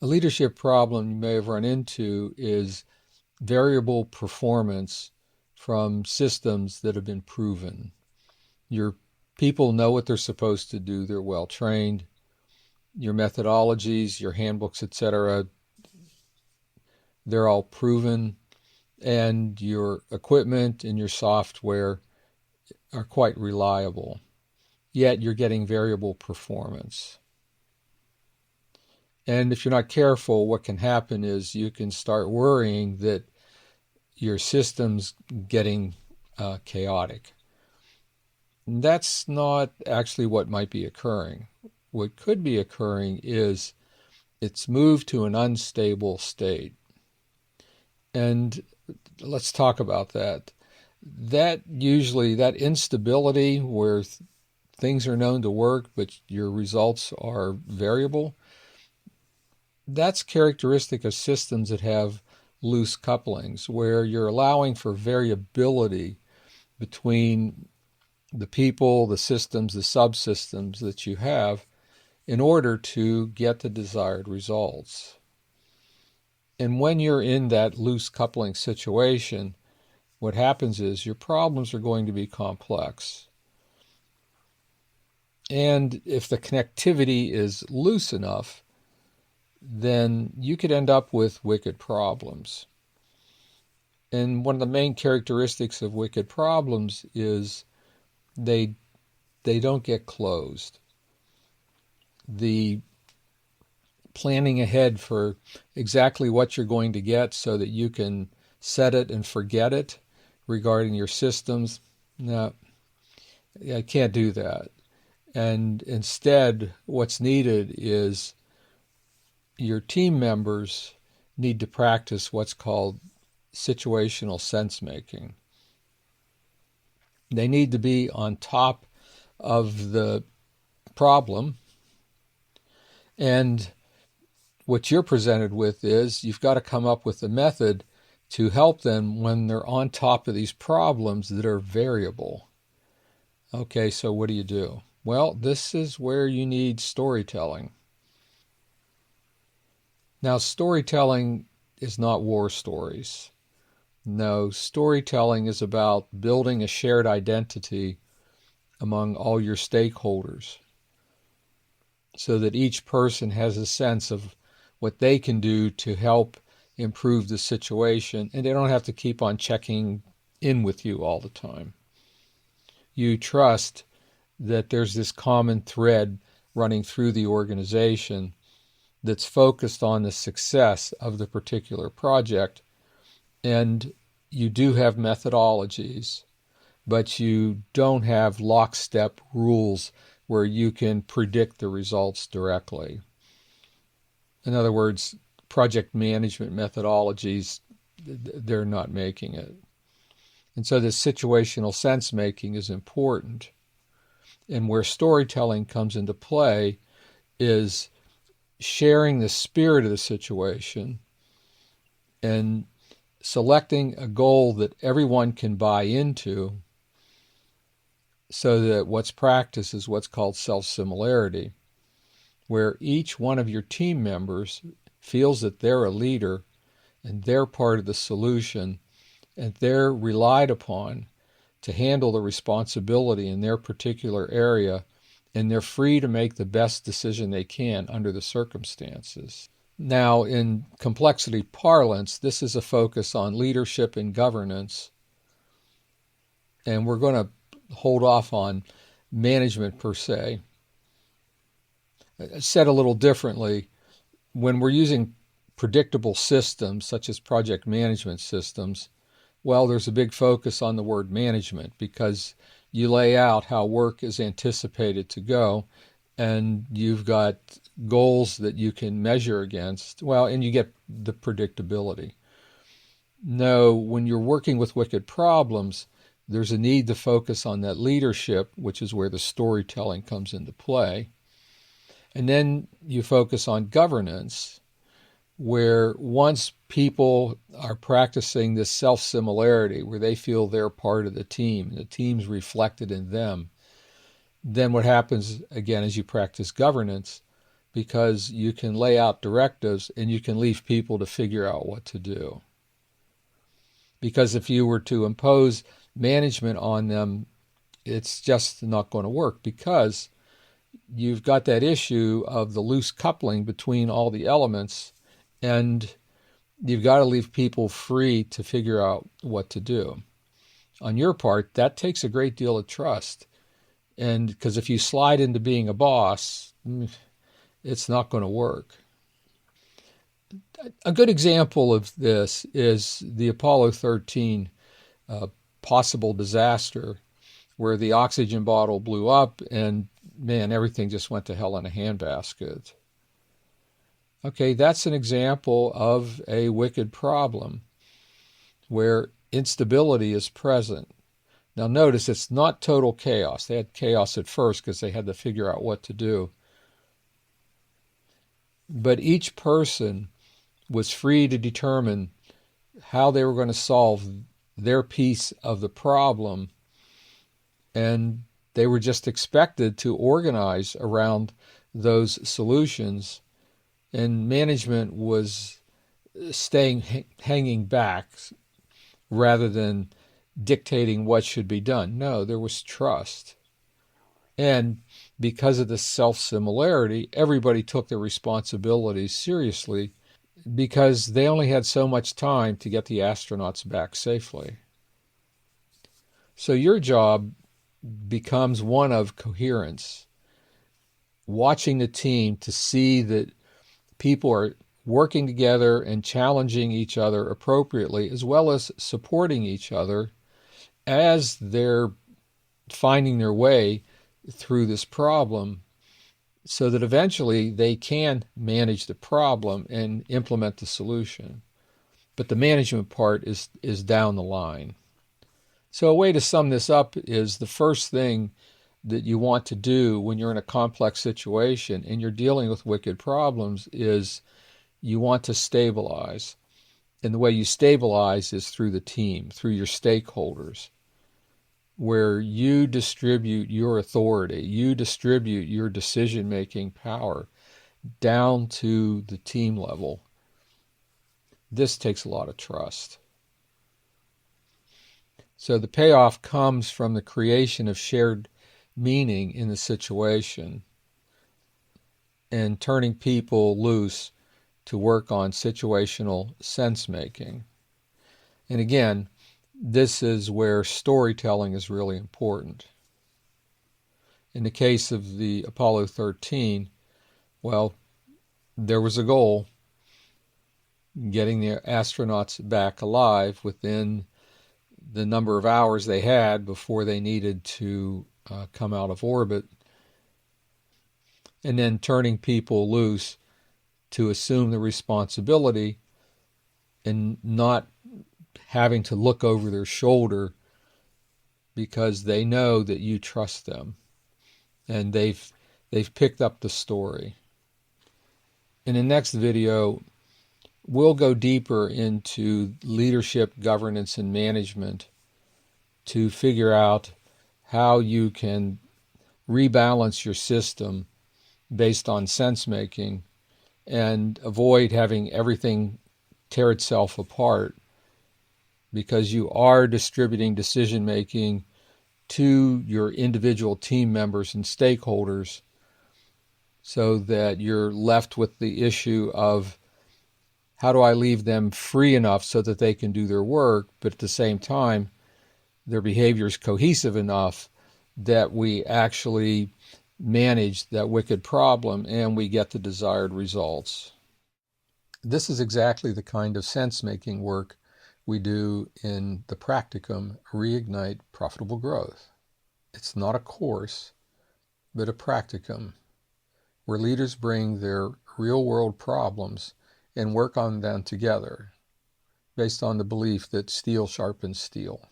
A leadership problem you may have run into is variable performance from systems that have been proven. Your people know what they're supposed to do, they're well trained. Your methodologies, your handbooks, etc., they're all proven, and your equipment and your software are quite reliable. Yet you're getting variable performance. And if you're not careful, what can happen is you can start worrying that your system's getting chaotic. And that's not actually what might be occurring. What could be occurring is it's moved to an unstable state. And let's talk about that. That instability where things are known to work, but your results are variable, that's characteristic of systems that have loose couplings, where you're allowing for variability between the people, the systems, the subsystems that you have in order to get the desired results. And when you're in that loose coupling situation, what happens is your problems are going to be complex. And if the connectivity is loose enough, then you could end up with wicked problems. And one of the main characteristics of wicked problems is they don't get closed. The planning ahead for exactly what you're going to get so that you can set it and forget it regarding your systems, no, I can't do that. And instead, what's needed is your team members need to practice what's called situational sense making. They need to be on top of the problem, and what you're presented with is you've got to come up with a method to help them when they're on top of these problems that are variable. Okay, so what do you do? Well, this is where you need storytelling. Now, storytelling is not war stories. No, storytelling is about building a shared identity among all your stakeholders so that each person has a sense of what they can do to help improve the situation, and they don't have to keep on checking in with you all the time. You trust that there's this common thread running through the organization that's focused on the success of the particular project, and you do have methodologies, but you don't have lockstep rules where you can predict the results directly. In other words, project management methodologies, they're not making it. And so this situational sense making is important. And where storytelling comes into play is sharing the spirit of the situation and selecting a goal that everyone can buy into so that what's practiced is what's called self-similarity, where each one of your team members feels that they're a leader and they're part of the solution and they're relied upon to handle the responsibility in their particular area, and they're free to make the best decision they can under the circumstances. Now, in complexity parlance, this is a focus on leadership and governance, and we're going to hold off on management per se. Said a little differently, when we're using predictable systems such as project management systems, well, there's a big focus on the word management because you lay out how work is anticipated to go and you've got goals that you can measure against, well, and you get the predictability. No, when you're working with wicked problems, there's a need to focus on that leadership, which is where the storytelling comes into play. And then you focus on governance, where once people are practicing this self-similarity, where they feel they're part of the team, and the team's reflected in them, then what happens, again, as you practice governance, because you can lay out directives and you can leave people to figure out what to do. Because if you were to impose management on them, it's just not going to work, because you've got that issue of the loose coupling between all the elements, and you've got to leave people free to figure out what to do. On your part, that takes a great deal of trust. And because if you slide into being a boss, it's not going to work. A good example of this is the Apollo 13 possible disaster, where the oxygen bottle blew up and, man, everything just went to hell in a handbasket. Okay, that's an example of a wicked problem where instability is present. Now notice, it's not total chaos. They had chaos at first because they had to figure out what to do. But each person was free to determine how they were going to solve their piece of the problem, and they were just expected to organize around those solutions, and management was hanging back rather than dictating what should be done. No, there was trust. And because of the self-similarity, everybody took their responsibilities seriously, because they only had so much time to get the astronauts back safely. So your job becomes one of coherence, watching the team to see that people are working together and challenging each other appropriately, as well as supporting each other as they're finding their way through this problem, so that eventually they can manage the problem and implement the solution. But the management part is down the line. So a way to sum this up is, the first thing that you want to do when you're in a complex situation and you're dealing with wicked problems is you want to stabilize. And the way you stabilize is through the team, through your stakeholders, where you distribute your authority, you distribute your decision-making power down to the team level. This takes a lot of trust. So the payoff comes from the creation of shared meaning in the situation and turning people loose to work on situational sense-making. And again, this is where storytelling is really important. In the case of the Apollo 13, well, there was a goal, getting the astronauts back alive within the number of hours they had before they needed to come out of orbit, and then turning people loose to assume the responsibility and not having to look over their shoulder, because they know that you trust them and they've picked up the story. In the next video, we'll go deeper into leadership, governance, and management to figure out how you can rebalance your system based on sense-making and avoid having everything tear itself apart, because you are distributing decision-making to your individual team members and stakeholders, so that you're left with the issue of, how do I leave them free enough so that they can do their work, but at the same time, their behavior is cohesive enough that we actually manage that wicked problem and we get the desired results. This is exactly the kind of sense-making work we do in the practicum Reignite Profitable Growth. It's not a course, but a practicum, where leaders bring their real-world problems and work on them together, based on the belief that steel sharpens steel.